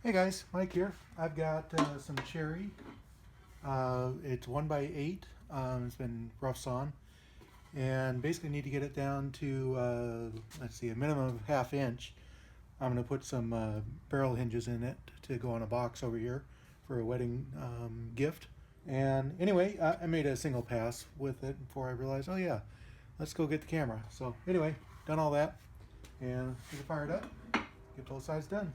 Hey guys, Mike here. I've got some cherry. It's 1x8. It's been rough sawn, and basically need to get it down to let's see, a minimum of 1/2 inch. I'm going to put some barrel hinges in it to go on a box over here for a wedding gift. And anyway, I made a single pass with it before I realized, oh yeah, let's go get the camera. So anyway, done all that, and get it fired up. Get both sides done.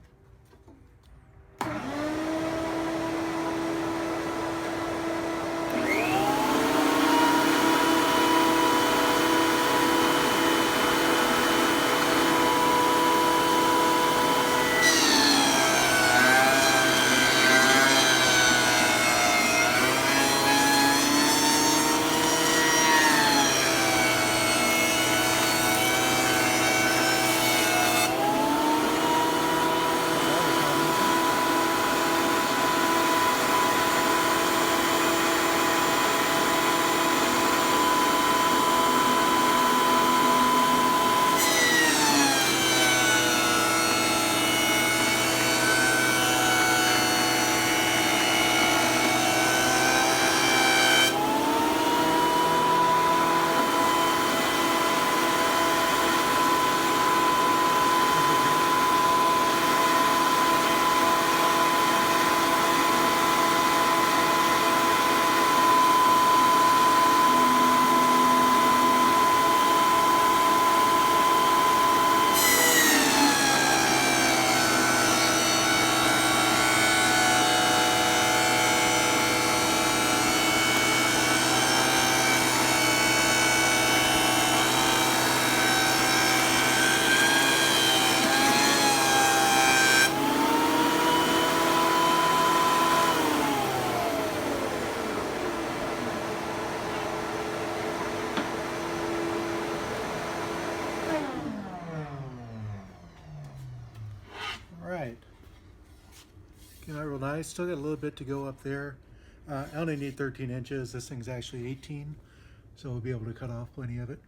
Alright, came out real nice. Still got a little bit to go up there. I only need 13 inches. This thing's actually 18, so we'll be able to cut off plenty of it.